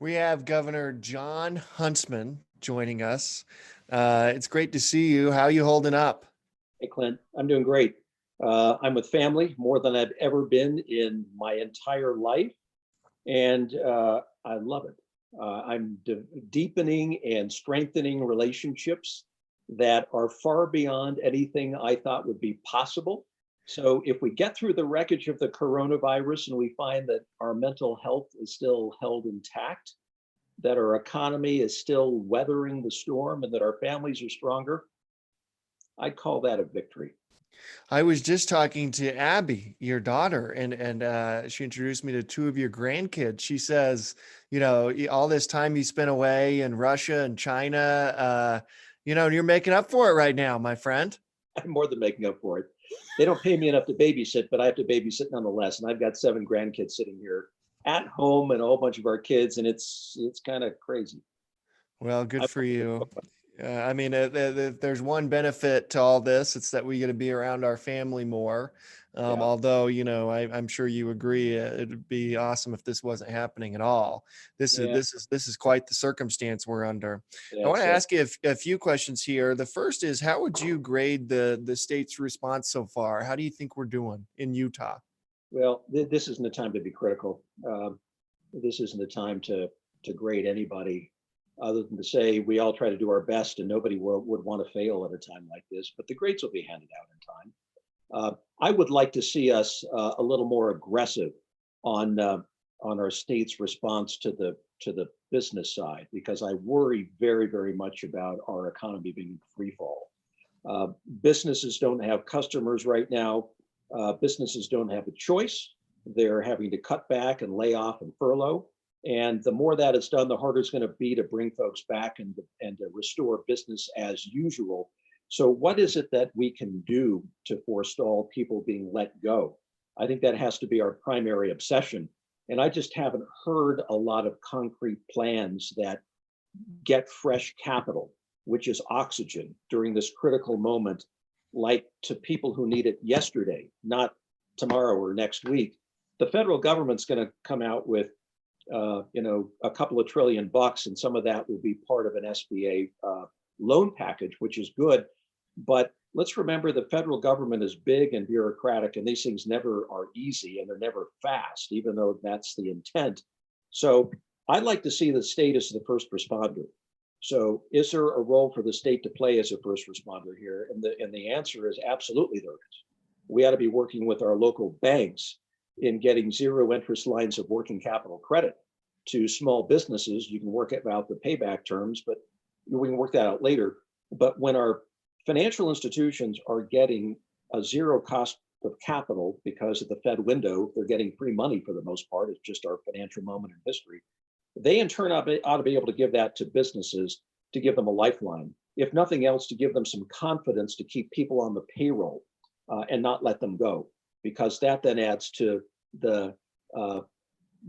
We have Governor John Huntsman joining us. It's great to see you. How are you holding up? Hey, Clint, I'm doing great. I'm with family more than I've ever been in my entire life, and I love it. I'm deepening and strengthening relationships that are far beyond anything I thought would be possible. So, if we get through the wreckage of the coronavirus and we find that our mental health is still held intact, that our economy is still weathering the storm, and that our families are stronger, I call that a victory. I was just talking to Abby, your daughter, and she introduced me to two of your grandkids. She says, all this time you spent away in Russia and China, you're making up for it right now, my friend. I'm more than making up for it. They don't pay me enough to babysit, but I have to babysit nonetheless. And I've got 7 grandkids sitting here at home and a whole bunch of our kids, and it's kind of crazy. Well, good I, for you. There's one benefit to all this. It's that we get to be around our family more. yeah, Although, I'm sure you agree, it'd be awesome if this wasn't happening at all. This is yeah, this is this is quite the circumstance we're under. I want that's to it. ask you a few questions here. The first is, how would you grade the state's response so far? How do you think we're doing in Utah? Well, this isn't the time to be critical. This isn't the time to grade anybody, other than to say we all try to do our best, and nobody would want to fail at a time like this. But the grades will be handed out in time. I would like to see us a little more aggressive on our state's response to the business side, because I worry very, very much about our economy being in free fall. Businesses don't have customers right now. Businesses don't have a choice. They're having to cut back and lay off and furlough. And the more that is done, the harder it's going to be to bring folks back and to restore business as usual. So, what is it that we can do to forestall people being let go? I think that has to be our primary obsession. And I just haven't heard a lot of concrete plans that get fresh capital, which is oxygen during this critical moment, like to people who need it yesterday, not tomorrow or next week. The federal government's going to come out with, a couple of $1 trillion, and some of that will be part of an SBA loan package, which is good. But let's remember the federal government is big and bureaucratic, and these things never are easy and they're never fast, even though that's the intent. So I'd like to see the state as the first responder. So is there a role for the state to play as a first responder here? And the answer is absolutely there is. We ought to be working with our local banks in getting zero interest lines of working capital credit to small businesses. You can work out the payback terms, but we can work that out later. But when our financial institutions are getting a zero cost of capital because of the Fed window, they're getting free money for the most part. It's just our financial moment in history. They in turn ought to be able to give that to businesses, to give them a lifeline, if nothing else, to give them some confidence to keep people on the payroll and not let them go, because that then adds to uh,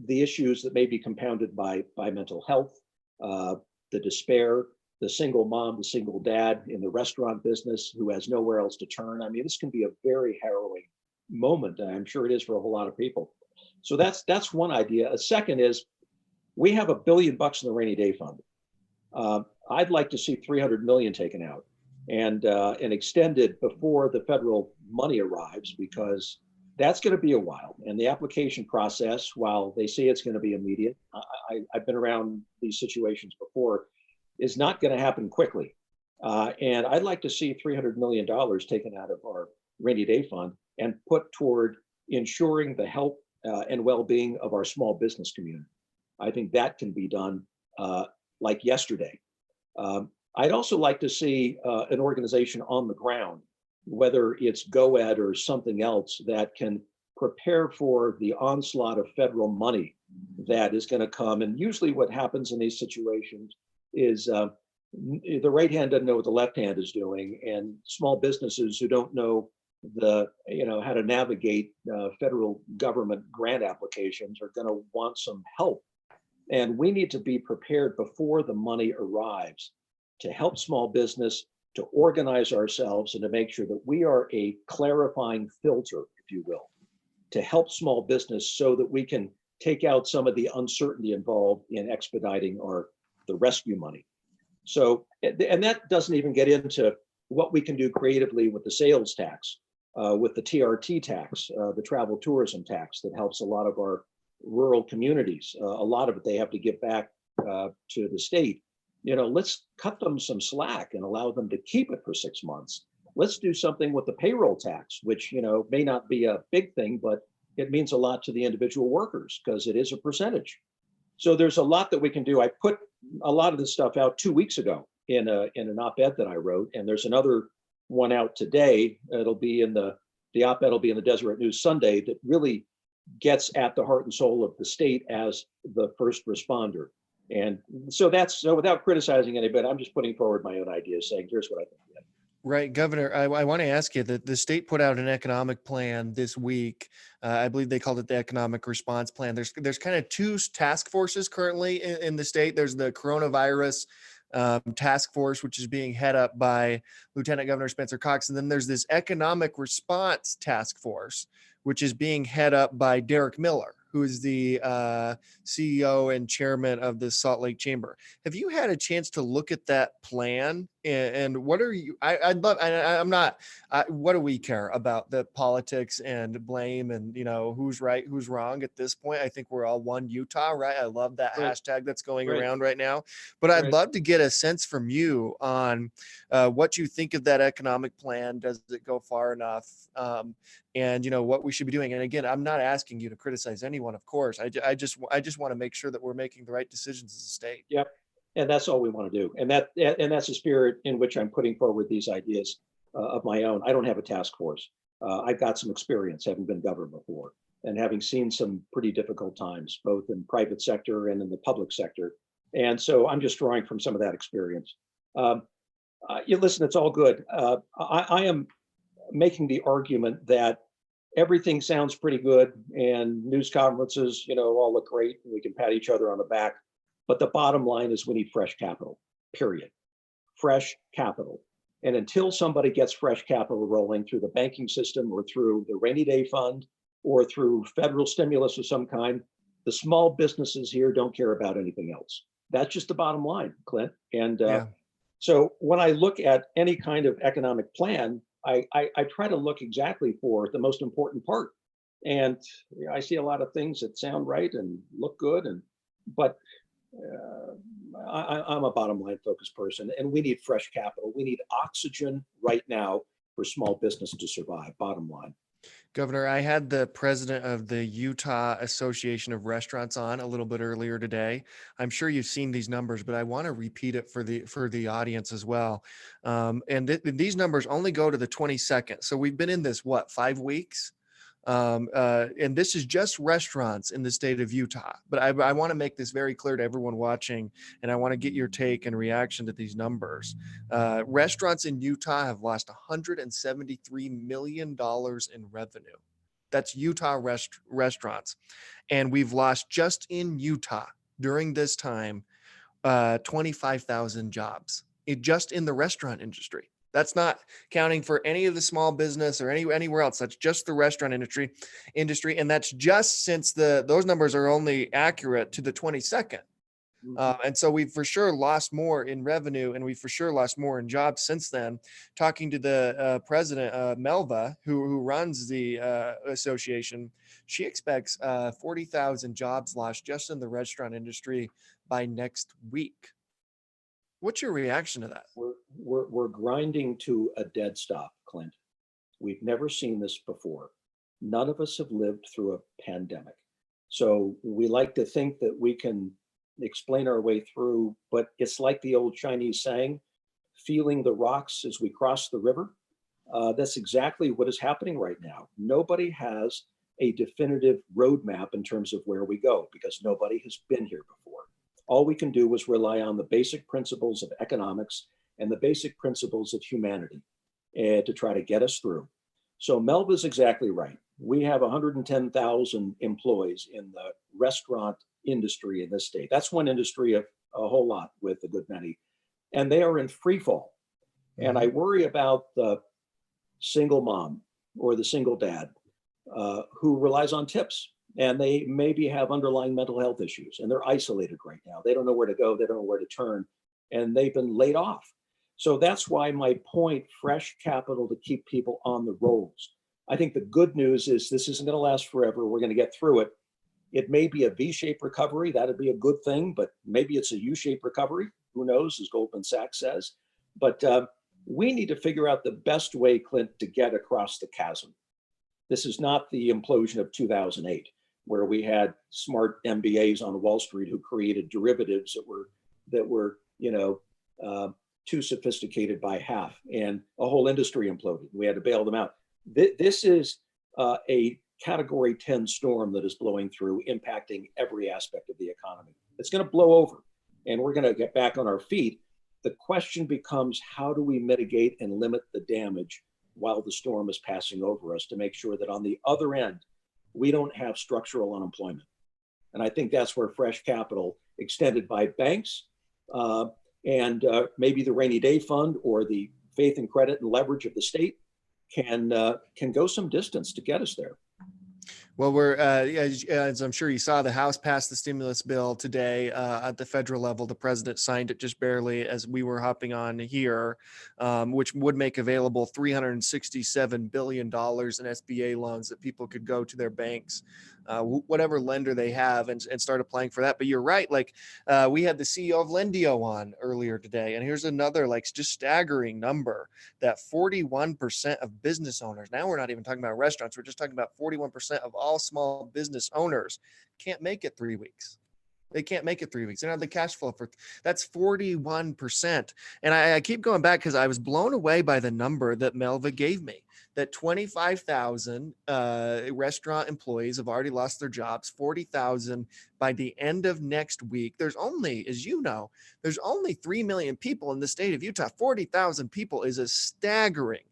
the issues that may be compounded by mental health, the despair, the single mom, the single dad in the restaurant business who has nowhere else to turn. I mean, this can be a very harrowing moment, and I'm sure it is for a whole lot of people. So that's one idea. A second is, we have $1 billion in the rainy day fund. I'd like to see 300 million taken out and extended before the federal money arrives, because that's going to be a while. And the application process, while they say it's going to be immediate, I've been around these situations before, is not going to happen quickly. And I'd like to see $300 million taken out of our rainy day fund and put toward ensuring the health and well-being of our small business community. I think that can be done like yesterday. I'd also like to see an organization on the ground, whether it's GoEd or something else, that can prepare for the onslaught of federal money that is going to come. And usually what happens in these situations is the right hand doesn't know what the left hand is doing, and small businesses who don't know how to navigate federal government grant applications are going to want some help. And we need to be prepared before the money arrives to help small business, to organize ourselves, and to make sure that we are a clarifying filter, if you will, to help small business so that we can take out some of the uncertainty involved in expediting the rescue money. So, and that doesn't even get into what we can do creatively with the sales tax, with the TRT tax, the travel tourism tax that helps a lot of our rural communities. A lot of it they have to give back to the state. Let's cut them some slack and allow them to keep it for 6 months. Let's do something with the payroll tax, which may not be a big thing, but it means a lot to the individual workers because it is a percentage. So there's a lot that we can do. I put a lot of this stuff out 2 weeks ago in an op-ed that I wrote, and there's another one out today. It'll be in the op-ed will be in the Deseret News Sunday that really gets at the heart and soul of the state as the first responder. And so without criticizing anybody, I'm just putting forward my own ideas, saying here's what I think. Right, Governor, I want to ask you that the state put out an economic plan this week. I believe they called it the economic response plan. There's kind of two task forces currently in the state. There's the coronavirus task force, which is being head up by Lieutenant Governor Spencer Cox. And then there's this economic response task force, which is being head up by Derek Miller, who is the CEO and chairman of the Salt Lake Chamber. Have you had a chance to look at that plan? And what are you? I'd love. I'm not. What do we care about the politics and blame and who's right, who's wrong at this point? I think we're all one Utah, right? I love that Right. hashtag that's going Right. around right now. But I'd Right. love to get a sense from you on what you think of that economic plan. Does it go far enough? And what we should be doing. And again, I'm not asking you to criticize anyone, of course. I just want to make sure that we're making the right decisions as a state. Yep. And that's all we want to do. And that's the spirit in which I'm putting forward these ideas of my own. I don't have a task force. I've got some experience, having been governor before, and having seen some pretty difficult times, both in private sector and in the public sector. And so I'm just drawing from some of that experience. Listen, it's all good. I am making the argument that everything sounds pretty good and news conferences, all look great and we can pat each other on the back. But the bottom line is we need fresh capital, period. Fresh capital. And until somebody gets fresh capital rolling through the banking system or through the rainy day fund or through federal stimulus of some kind, the small businesses here don't care about anything else. That's just the bottom line, Clint. And so when I look at any kind of economic plan, I try to look exactly for the most important part. And I see a lot of things that sound right and look good, but I'm a bottom line focused person, and we need fresh capital. We need oxygen right now for small business to survive. Bottom line. Governor, I had the president of the Utah Association of Restaurants on a little bit earlier today. I'm sure you've seen these numbers, but I want to repeat it for the audience as well. These numbers only go to the 22nd. So we've been in this, 5 weeks? And this is just restaurants in the state of Utah. But I want to make this very clear to everyone watching, and I want to get your take and reaction to these numbers. Restaurants in Utah have lost $173 million in revenue. That's Utah restaurants. And we've lost just in Utah during this time, 25,000 jobs just in the restaurant industry. That's not counting for any of the small business or anywhere else. That's just the restaurant industry. And that's just since those numbers are only accurate to the 22nd. And so we've for sure lost more in revenue, and we've for sure lost more in jobs since then. Talking to the president, Melva, who runs the association, she expects 40,000 jobs lost just in the restaurant industry by next week. What's your reaction to that? We're grinding to a dead stop, Clint. We've never seen this before. None of us have lived through a pandemic. So we like to think that we can explain our way through, but it's like the old Chinese saying, feeling the rocks as we cross the river. That's exactly what is happening right now. Nobody has a definitive roadmap in terms of where we go because nobody has been here before. All we can do is rely on the basic principles of economics and the basic principles of humanity to try to get us through. So Melva's exactly right. We have 110,000 employees in the restaurant industry in this state. That's one industry of a whole lot with a good many. And they are in free fall. And I worry about the single mom or the single dad who relies on tips. and they maybe have underlying mental health issues and they're isolated right now. They don't know where to go, they don't know where to turn, and they've been laid off. So that's why my point, fresh capital to keep people on the rolls. I think the good news is this isn't going to last forever. We're going to get through it. It may be a V-shaped recovery. That'd be a good thing, but maybe it's a U-shaped recovery. Who knows, as Goldman Sachs says. But we need to figure out the best way, Clint, to get across the chasm. This is not the implosion of 2008, where we had smart MBAs on Wall Street who created derivatives that were too sophisticated by half, and a whole industry imploded. We had to bail them out. This is a Category 10 storm that is blowing through, impacting every aspect of the economy. It's going to blow over, and we're going to get back on our feet. The question becomes, how do we mitigate and limit the damage while the storm is passing over us to make sure that on the other end, we don't have structural unemployment? And I think that's where fresh capital extended by banks and maybe the rainy day fund or the faith and credit and leverage of the state can go some distance to get us there. Well, we're, as I'm sure you saw, the House passed the stimulus bill today at the federal level. The president signed it just barely as we were hopping on here, which would make available $367 billion in SBA loans that people could go to their banks, whatever lender they have, and start applying for that. But you're right. Like we had the CEO of Lendio on earlier today, and here's another like just staggering number that 41% of business owners, now we're not even talking about restaurants, we're just talking about 41% of all small business owners can't make it 3 weeks. They can't make it 3 weeks. They don't have the cash flow for that's 41%. And I keep going back because I was blown away by the number that Melva gave me, that 25,000 restaurant employees have already lost their jobs, 40,000 by the end of next week. There's only, as you know, there's only 3 million people in the state of Utah. 40,000 people is a staggering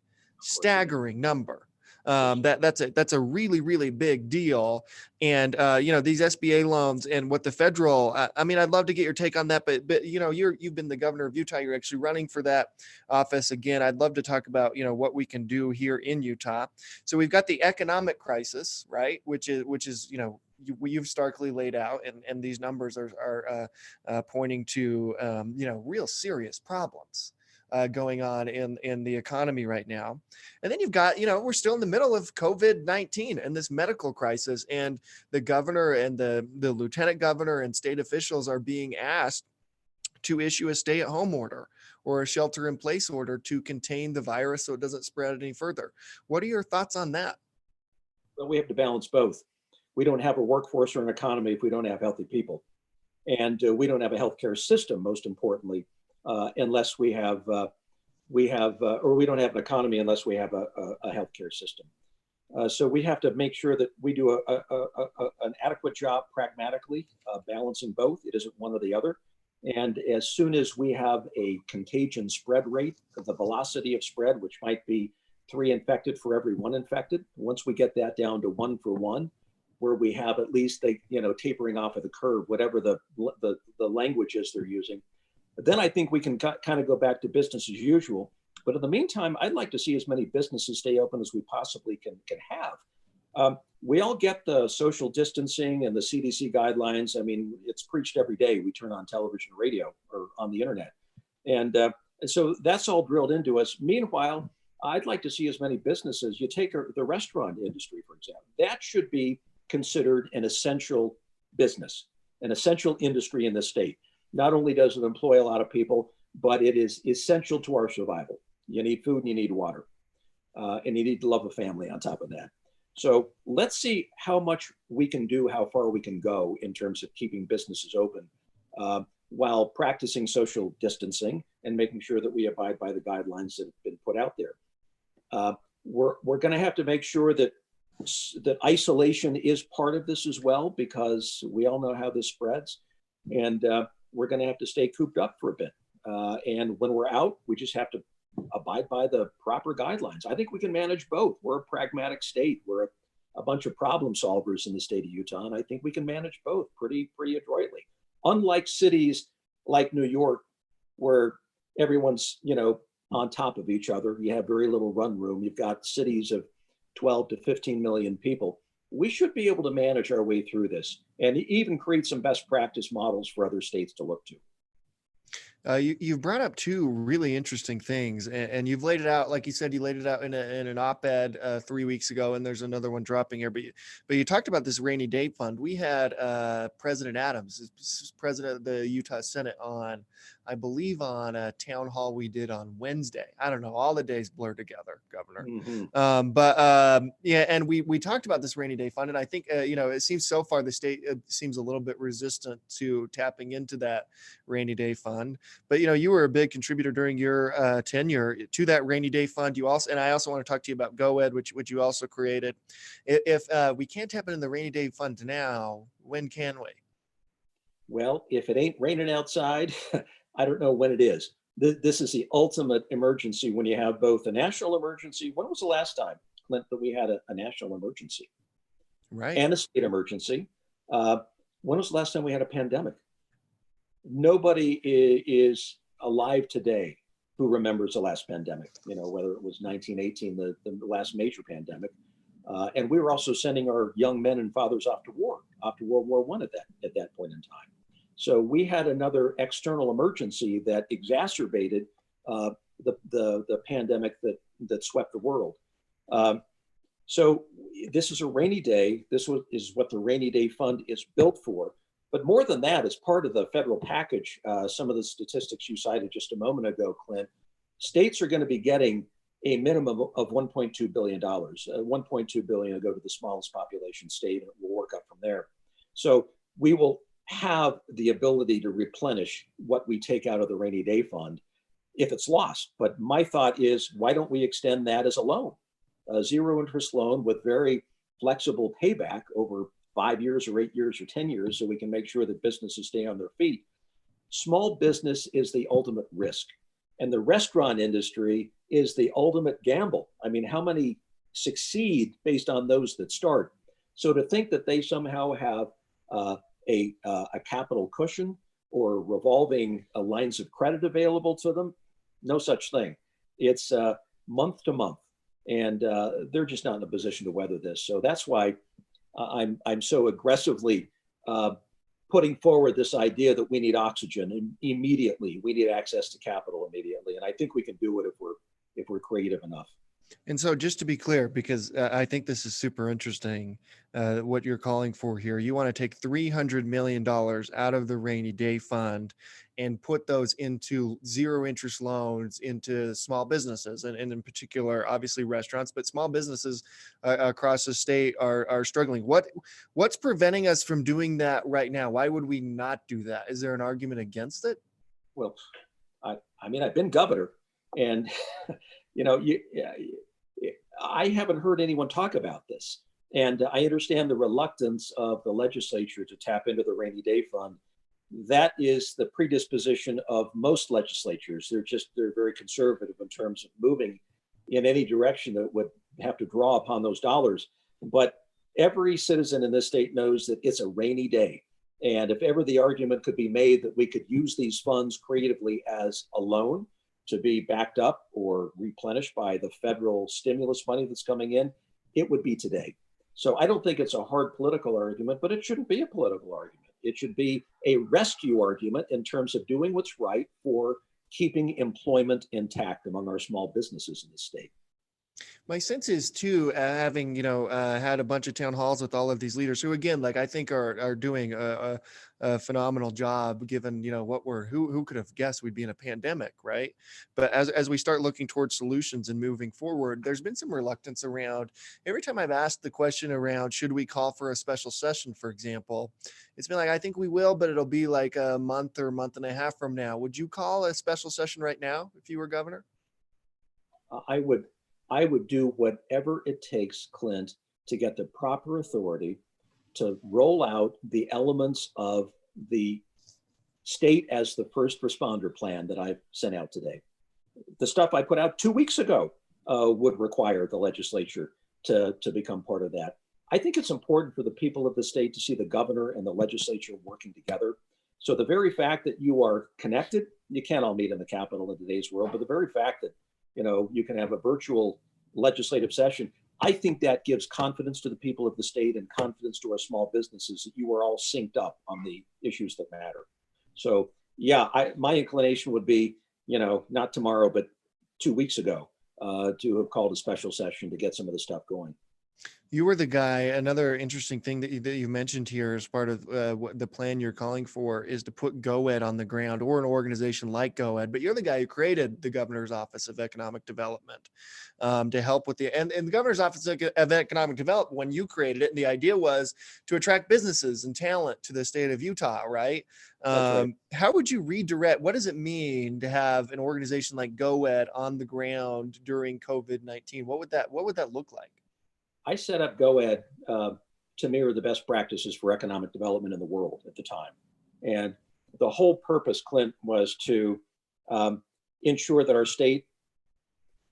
number. That's a really, really big deal. And these SBA loans and what the federal, I mean, I'd love to get your take on that, but you've been the governor of Utah. You're actually running for that office again. I'd love to talk about, what we can do here in Utah. So we've got the economic crisis, right? Which is, you've starkly laid out, and these numbers are pointing to, real serious problems going on in the economy right now. And then you've got, we're still in the middle of COVID-19 and this medical crisis, and the governor and the lieutenant governor and state officials are being asked to issue a stay-at-home order or a shelter-in-place order to contain the virus so it doesn't spread any further. What are your thoughts on that? Well, we have to balance both. We don't have a workforce or an economy if we don't have healthy people. And we don't have a healthcare system, most importantly, unless we have, or we don't have an economy unless we have a healthcare system. So we have to make sure that we do an adequate job pragmatically, balancing both. It isn't one or the other. And as soon as we have a contagion spread rate, the velocity of spread, which might be 3 infected for every 1 infected, once we get that down to 1 for 1, where we have at least tapering off of the curve, whatever the language is they're using, then I think we can kind of go back to business as usual. But in the meantime, I'd like to see as many businesses stay open as we possibly can have. We all get the social distancing and the CDC guidelines. I mean, it's preached every day. We turn on television, radio, or on the internet. And so that's all drilled into us. Meanwhile, I'd like to see as many businesses. You take the restaurant industry, for example. That should be considered an essential business, an essential industry in the state. Not only does it employ a lot of people, but it is essential to our survival. You need food and you need water, and you need to love a family on top of that. So let's see how much we can do, how far we can go in terms of keeping businesses open while practicing social distancing and making sure that we abide by the guidelines that have been put out there. We're going to have to make sure that isolation is part of this as well, because we all know how this spreads. And we're going to have to stay cooped up for a bit. And when we're out, we just have to abide by the proper guidelines. I think we can manage both. We're a pragmatic state. We're a bunch of problem solvers in the state of Utah, and I think we can manage both pretty adroitly. Unlike cities like New York, where everyone's on top of each other, you have very little run room. You've got cities of 12 to 15 million people. we should be able to manage our way through this and even create some best practice models for other states to look to. You've brought up two really interesting things, and you've laid it out, like you said, you laid it out in an op-ed 3 weeks ago, and there's another one dropping here. But you talked about this rainy day fund. We had President Adams, president of the Utah Senate, on, I believe, on a town hall we did on Wednesday. I don't know, all the days blur together, Governor. Mhm. Yeah, and we talked about this rainy day fund, and I think it seems so far the state seems a little bit resistant to tapping into that rainy day fund. But you were a big contributor during your tenure to that rainy day fund. And I also want to talk to you about GoEd, which you also created. If we can't tap into the rainy day fund now, when can we? Well, if it ain't raining outside, I don't know when it is. This is the ultimate emergency when you have both a national emergency. When was the last time, Clint, that we had a national emergency Right. and a state emergency? When was the last time we had a pandemic? Nobody is alive today who remembers the last pandemic, whether it was 1918, the last major pandemic. And we were also sending our young men and fathers off to war, after World War I at that point in time. So we had another external emergency that exacerbated the pandemic that swept the world. So this is a rainy day. Is what the rainy day fund is built for. But more than that, as part of the federal package, some of the statistics you cited just a moment ago, Clint, states are going to be getting a minimum of $1.2 billion. $1.2 billion will go to the smallest population state, and we'll work up from there. So we will have the ability to replenish what we take out of the rainy day fund if it's lost. But my thought is, why don't we extend that as a loan, a zero interest loan with very flexible payback over 5 years or 8 years or 10 years, so we can make sure that businesses stay on their feet. Small business is the ultimate risk, and the restaurant industry is the ultimate gamble. I mean, how many succeed based on those that start? So to think that they somehow have a capital cushion or revolving lines of credit available to them, no such thing. It's month to month, and they're just not in a position to weather this. So that's why I'm so aggressively putting forward this idea that we need oxygen immediately. We need access to capital immediately, and I think we can do it if we're creative enough. And so, just to be clear, because I think this is super interesting, what you're calling for here, you want to take $300 million out of the rainy day fund and put those into zero interest loans into small businesses, and in particular, obviously restaurants, but small businesses across the state are struggling. What's preventing us from doing that right now? Why would we not do that? Is there an argument against it? Well, I mean, I've been governor, and you know, you, I haven't heard anyone talk about this. And I understand the reluctance of the legislature to tap into the rainy day fund. That is the predisposition of most legislatures. They're very conservative in terms of moving in any direction that would have to draw upon those dollars. But every citizen in this state knows that it's a rainy day. And if ever the argument could be made that we could use these funds creatively as a loan to be backed up or replenished by the federal stimulus money that's coming in, it would be today. So I don't think it's a hard political argument, but it shouldn't be a political argument. It should be a rescue argument in terms of doing what's right for keeping employment intact among our small businesses in the state. My sense is too, having had a bunch of town halls with all of these leaders who, again, like I think are doing a phenomenal job, given who could have guessed we'd be in a pandemic, right? But as we start looking towards solutions and moving forward, there's been some reluctance around. Every time I've asked the question around, should we call for a special session, for example, it's been like, I think we will, but it'll be like a month or month and a half from now. Would you call a special session right now if you were governor? I would I would do whatever it takes, Clint, to get the proper authority to roll out the elements of the state as the first responder plan that I've sent out today. The stuff I put out 2 weeks ago would require the legislature to become part of that. I think it's important for the people of the state to see the governor and the legislature working together. So the very fact that you are connected, you can't all meet in the Capitol in today's world, but the very fact that you can have a virtual legislative session, I think that gives confidence to the people of the state and confidence to our small businesses that you are all synced up on the issues that matter. So yeah, my inclination would be, not tomorrow, but 2 weeks ago, to have called a special session to get some of the stuff going. You were the guy. Another interesting thing that you mentioned here as part of what the plan you're calling for is to put GoEd on the ground, or an organization like GoEd. But you're the guy who created the Governor's Office of Economic Development, to help with and the Governor's Office of Economic Development. When you created it, and the idea was to attract businesses and talent to the state of Utah, right? That's right. How would you redirect? What does it mean to have an organization like GoEd on the ground during COVID-19? What would that look like? I set up GoEd to mirror the best practices for economic development in the world at the time. And the whole purpose, Clint, was to ensure that our state,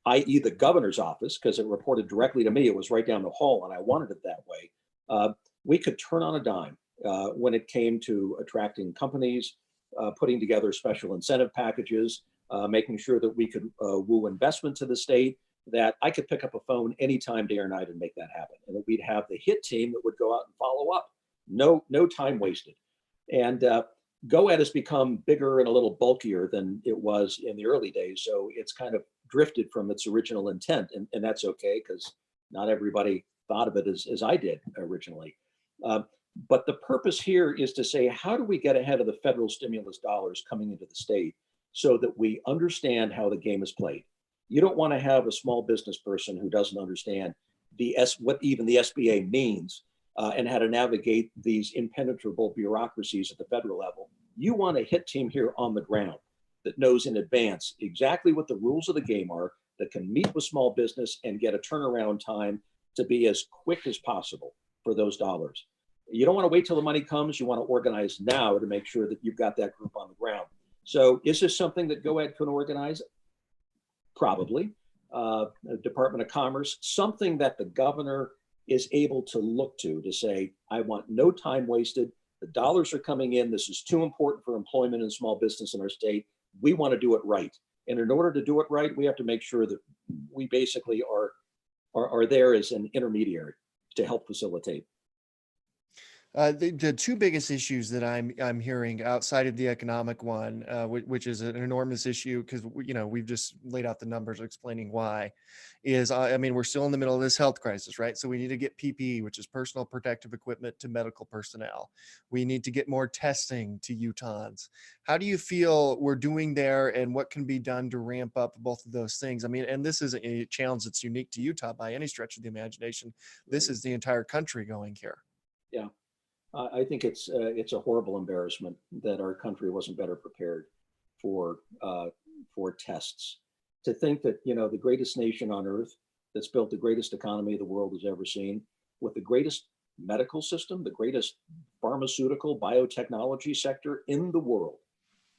i.e., the governor's office, because it reported directly to me, it was right down the hall, and I wanted it that way. We could turn on a dime when it came to attracting companies, putting together special incentive packages, making sure that we could woo investment to the state, that I could pick up a phone anytime, day or night, and make that happen. And that we'd have the hit team that would go out and follow up. No time wasted. And GoEd has become bigger and a little bulkier than it was in the early days. So it's kind of drifted from its original intent. And that's okay, because not everybody thought of it as I did originally. But the purpose here is to say, how do we get ahead of the federal stimulus dollars coming into the state so that we understand how the game is played? You don't want to have a small business person who doesn't understand what even the SBA means, and how to navigate these impenetrable bureaucracies at the federal level. You want a hit team here on the ground that knows in advance exactly what the rules of the game are, that can meet with small business and get a turnaround time to be as quick as possible for those dollars. You don't want to wait till the money comes. You want to organize now to make sure that you've got that group on the ground. So is this something that GoEd can organize? Probably. Department of Commerce, something that the governor is able to look to say, I want no time wasted. The dollars are coming in. This is too important for employment and small business in our state. We want to do it right. And in order to do it right, we have to make sure that we basically are there as an intermediary to help facilitate. The two biggest issues that I'm hearing outside of the economic one, which is an enormous issue because we've just laid out the numbers explaining why, is we're still in the middle of this health crisis, right? So we need to get PPE, which is personal protective equipment, to medical personnel. We need to get more testing to Utahns. How do you feel we're doing there, and what can be done to ramp up both of those things? And this isn't a challenge that's unique to Utah by any stretch of the imagination. This is the entire country going here. Yeah. I think it's a horrible embarrassment that our country wasn't better prepared for tests. To think that the greatest nation on earth that's built the greatest economy the world has ever seen, with the greatest medical system, the greatest pharmaceutical biotechnology sector in the world,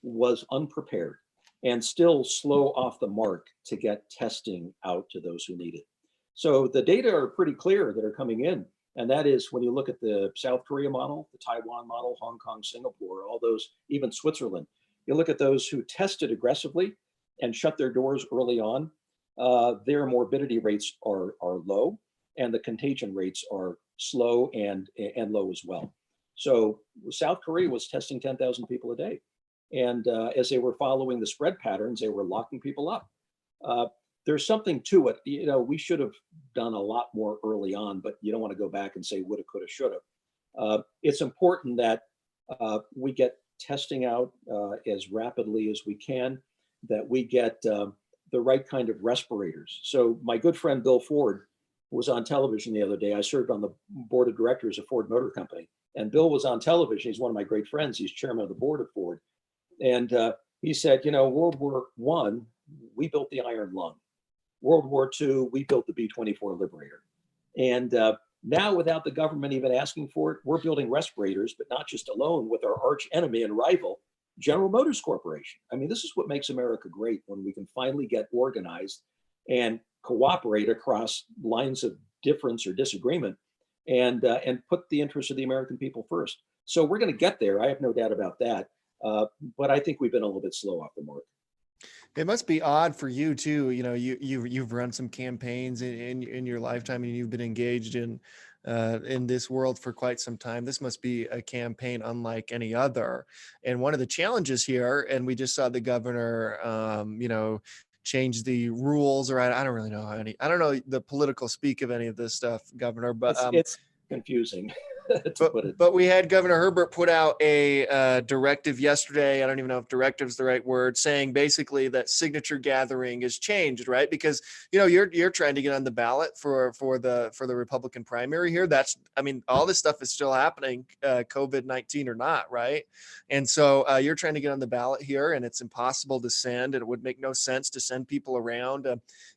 was unprepared and still slow off the mark to get testing out to those who need it. So the data are pretty clear that are coming in. And that is when you look at the South Korea model, the Taiwan model, Hong Kong, Singapore, all those, even Switzerland, you look at those who tested aggressively and shut their doors early on, their morbidity rates are low, and the contagion rates are slow and low as well. So South Korea was testing 10,000 people a day. And as they were following the spread patterns, they were locking people up. There's something to it. We should have done a lot more early on, but you don't want to go back and say woulda, coulda, shoulda. It's important that we get testing out as rapidly as we can, that we get the right kind of respirators. So my good friend Bill Ford was on television the other day. I served on the board of directors of Ford Motor Company, and Bill was on television. He's one of my great friends. He's chairman of the board of Ford. And he said, World War I, we built the Iron Lung. World War II, we built the B-24 Liberator. And now, without the government even asking for it, we're building respirators, but not just alone, with our arch enemy and rival, General Motors Corporation. This is what makes America great, when we can finally get organized and cooperate across lines of difference or disagreement, and put the interests of the American people first. So we're going to get there. I have no doubt about that. But I think we've been a little bit slow off the mark. It must be odd for you too. You know, you've run some campaigns in your lifetime, and you've been engaged in this world for quite some time. This must be a campaign unlike any other. And one of the challenges here, and we just saw the governor, change the rules, or I don't really know how any. I don't know the political speak of any of this stuff, Governor, but It's confusing to but put it. but we had Governor Herbert put out a directive yesterday. I don't even know if directive is the right word, saying basically that signature gathering is changed, right? Because you're trying to get on the ballot for the Republican primary here. That's, I mean, all this stuff is still happening, COVID-19 or not, right? And so you're trying to get on the ballot here, and it's impossible to send, and it would make no sense to send people around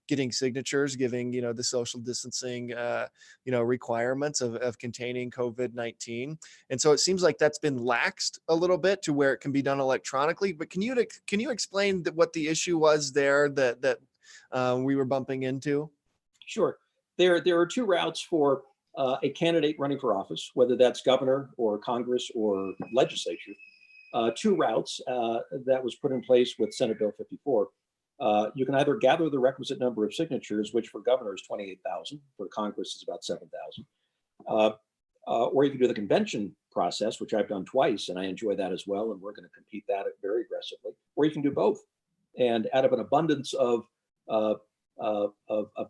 getting signatures, giving the social distancing requirements of containing COVID-19. And so it seems like that's been laxed a little bit to where it can be done electronically. But can you explain what the issue was there that we were bumping into? Sure. There are two routes for a candidate running for office, whether that's governor or Congress or legislature. Two routes that was put in place with Senate Bill 54. You can either gather the requisite number of signatures, which for governor is 28,000, for Congress is about 7,000, or you can do the convention process, which I've done twice, and I enjoy that as well, and we're going to compete that very aggressively. Or you can do both. And out of an abundance uh, of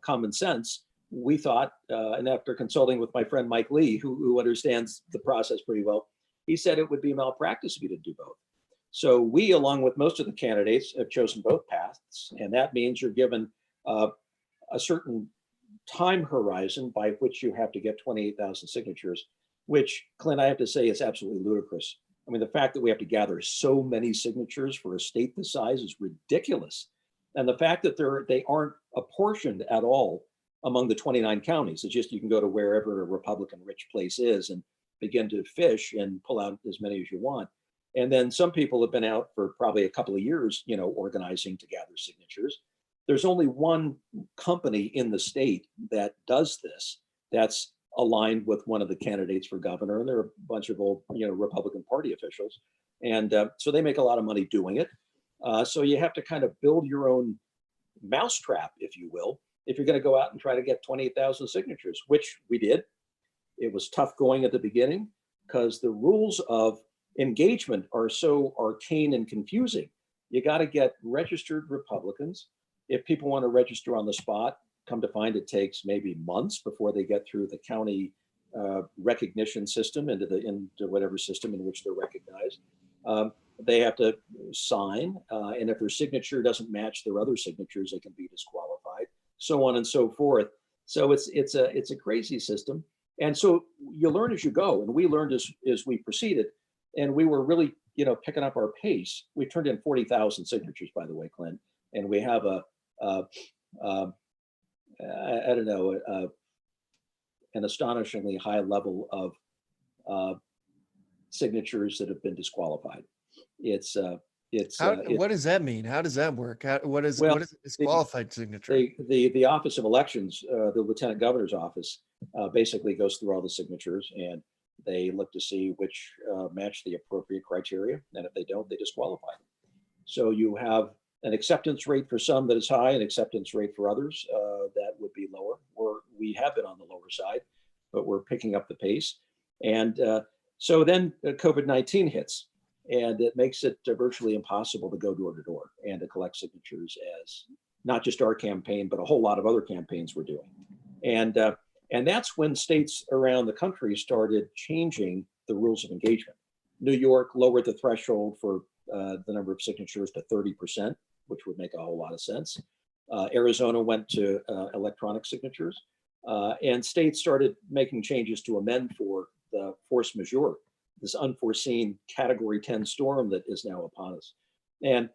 common sense, we thought, and after consulting with my friend Mike Lee, who understands the process pretty well, he said it would be malpractice if you didn't do both. So we, along with most of the candidates, have chosen both paths, and that means you're given a certain time horizon by which you have to get 28,000 signatures, which, Clint, I have to say is absolutely ludicrous. I mean, the fact that we have to gather so many signatures for a state this size is ridiculous. And the fact that they aren't apportioned at all among the 29 counties, it's just you can go to wherever a Republican rich place is and begin to fish and pull out as many as you want. And then some people have been out for probably a couple of years, organizing to gather signatures. There's only one company in the state that does this. That's aligned with one of the candidates for governor, and they're a bunch of old, Republican Party officials, and so they make a lot of money doing it. So you have to kind of build your own mousetrap, if you will, if you're going to go out and try to get 28,000 signatures, which we did. It was tough going at the beginning because the rules of engagement are so arcane and confusing. You got to get registered Republicans. If people want to register on the spot, come to find it takes maybe months before they get through the county recognition system into whatever system in which they're recognized. They have to sign, and if their signature doesn't match their other signatures, they can be disqualified, so on and so forth. So it's a crazy system, and so you learn as you go, and we learned as we proceeded, and we were really picking up our pace. We turned in 40,000 signatures, by the way, Clint, and we have I don't know, an astonishingly high level of signatures that have been disqualified. It's What does that mean? How does that work? well, What is a the disqualified signature? the Office of Elections, the Lieutenant Governor's office, basically goes through all the signatures, and they look to see which match the appropriate criteria, and if they don't, they disqualify them. So you have an acceptance rate for some that is high, an acceptance rate for others that would be lower. We have been on the lower side, but we're picking up the pace. And so then COVID-19 hits, and it makes it virtually impossible to go door to door and to collect signatures, as not just our campaign, but a whole lot of other campaigns were doing. And that's when states around the country started changing the rules of engagement. New York lowered the threshold for the number of signatures to 30%, which would make a whole lot of sense. Arizona went to electronic signatures, and states started making changes to amend for the force majeure, this unforeseen Category 10 storm that is now upon us. And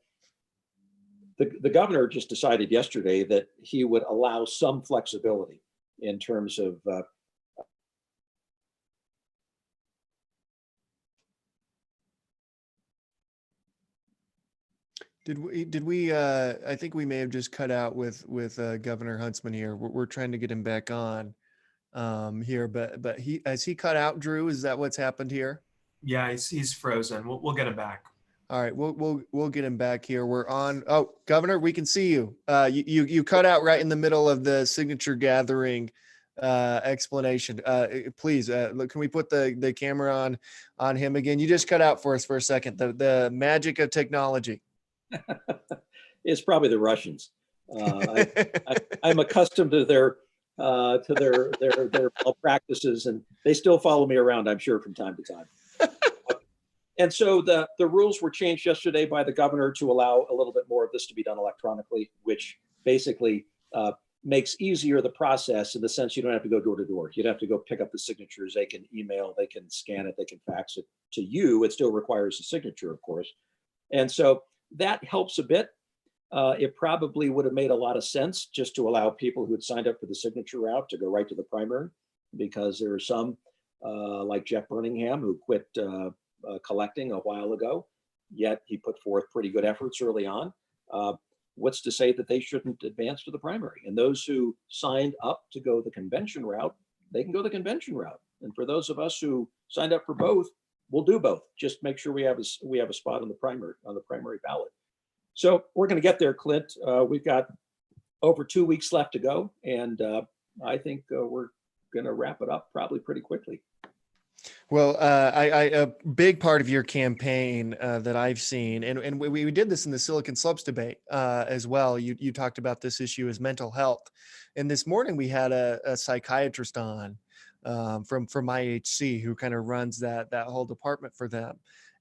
the governor just decided yesterday that he would allow some flexibility in terms of I think we may have just cut out with Governor Huntsman here. We're trying to get him back on here, but has he cut out, Drew? Is that what's happened here? Yeah, he's frozen. We'll get him back. All right, we'll get him back here. We're on. Oh, Governor, we can see you. You cut out right in the middle of the signature gathering explanation. Please, look, can we put the camera on him again? You just cut out for us for a second. The magic of technology. It's probably the Russians. I'm accustomed to their malpractices, and they still follow me around, I'm sure, from time to time. And so the rules were changed yesterday by the governor to allow a little bit more of this to be done electronically, which basically makes easier the process in the sense you don't have to go door to door. You don't have to go pick up the signatures. They can email, they can scan it, they can fax it to you. It still requires a signature, of course. And so that helps a bit. It probably would have made a lot of sense just to allow people who had signed up for the signature route to go right to the primary, because there are some like Jeff Birmingham who quit collecting a while ago, yet he put forth pretty good efforts early on. What's to say that they shouldn't advance to the primary? And those who signed up to go the convention route, they can go the convention route. And for those of us who signed up for both, we'll do both. Just make sure we have a spot on the primary ballot. So we're going to get there, Clint. We've got over 2 weeks left to go, and I think we're going to wrap it up probably pretty quickly. Well, a big part of your campaign that I've seen, and we did this in the Silicon Slopes debate as well. You talked about this issue as mental health, and this morning we had a psychiatrist on from IHC who kind of runs that whole department for them,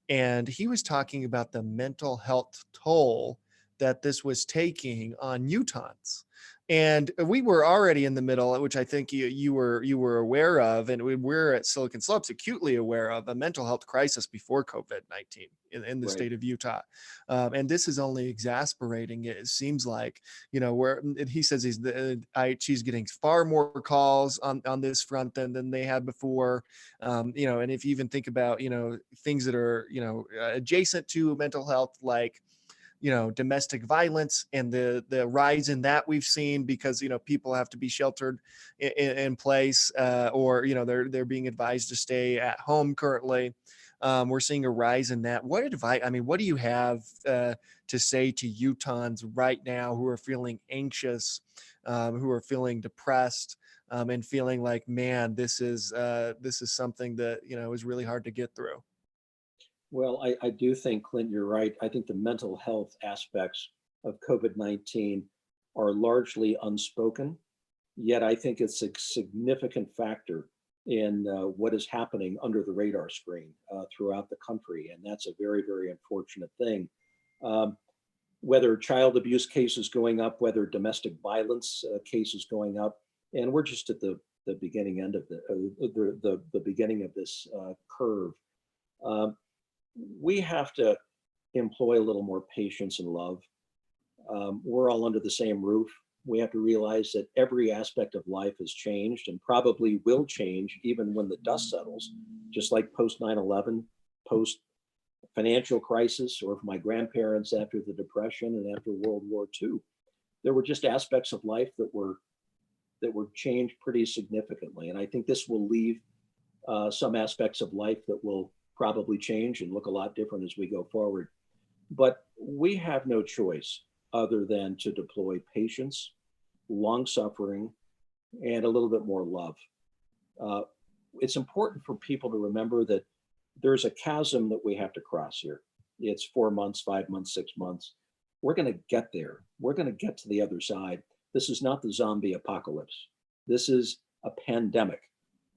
and he was talking about the mental health toll that this was taking on Utahns. And we were already in the middle, which I think you were aware of, and we're at Silicon Slopes acutely aware of a mental health crisis before COVID-19 in the Right. state of Utah, and this is only exasperating. It seems like, where he says she's getting far more calls on this front than they had before, and if you even think about things that are adjacent to mental health, like domestic violence and the rise in that we've seen because people have to be sheltered in place, or they're being advised to stay at home currently. We're seeing a rise in that. What advice, what do you have to say to Utahns right now who are feeling anxious, who are feeling depressed, and feeling like, man, this is something that is really hard to get through? Well, I do think, Clint, you're right. I think the mental health aspects of COVID-19 are largely unspoken, yet I think it's a significant factor in what is happening under the radar screen throughout the country. And that's a very, very unfortunate thing. Um, whether child abuse cases going up, whether domestic violence cases going up, and we're just at the beginning end of the beginning of this curve. Um, we have to employ a little more patience and love. We're all under the same roof. We have to realize that every aspect of life has changed and probably will change even when the dust settles, just like post 9/11, post financial crisis, or for my grandparents after the Depression and after World War II. There were just aspects of life that were changed pretty significantly. And I think this will leave some aspects of life that will probably change and look a lot different as we go forward. But we have no choice other than to deploy patience, long suffering, and a little bit more love. Uh, it's important for people to remember that there's a chasm that we have to cross here. It's 4 months, 5 months, 6 months. We're going to get there. We're going to get to the other side. This is not the zombie apocalypse. This is a pandemic.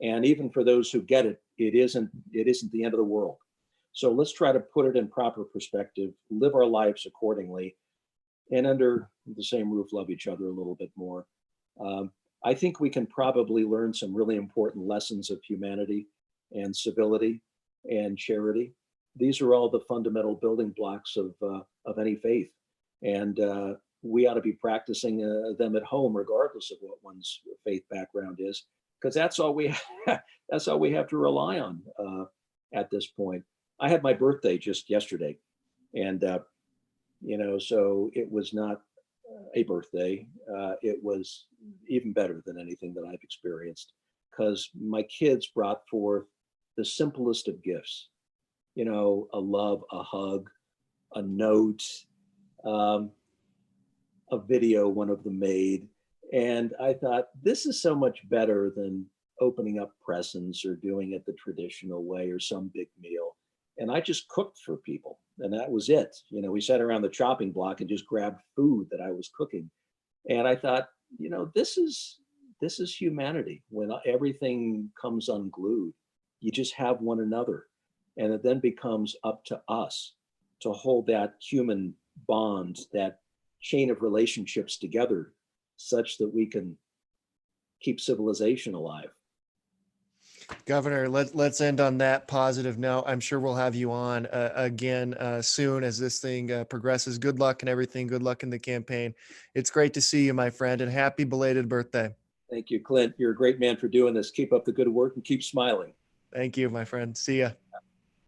And even for those who get it, it isn't the end of the world. So let's try to put it in proper perspective, live our lives accordingly, and under the same roof, love each other a little bit more. I think we can probably learn some really important lessons of humanity and civility and charity. These are all the fundamental building blocks of any faith, and we ought to be practicing them at home, regardless of what one's faith background is, because that's all we that's all we have to rely on at this point. I had my birthday just yesterday, and so it was not a birthday. It was even better than anything that I've experienced, because my kids brought forth the simplest of gifts. A love, a hug, a note, um, a video one of them made. And I thought, this is so much better than opening up presents or doing it the traditional way or some big meal. And I just cooked for people. And that was it. You know, we sat around the chopping block and just grabbed food that I was cooking. And I thought, you know, this is humanity. When everything comes unglued, you just have one another. And it then becomes up to us to hold that human bond, that chain of relationships together, such that we can keep civilization alive. Governor, let's end on that positive note. I'm sure we'll have you on again soon as this thing progresses. Good luck and everything. Good luck in the campaign. It's great to see you, my friend, and happy belated birthday. Thank you, Clint. You're a great man for doing this. Keep up the good work and keep smiling. Thank you, my friend. See ya.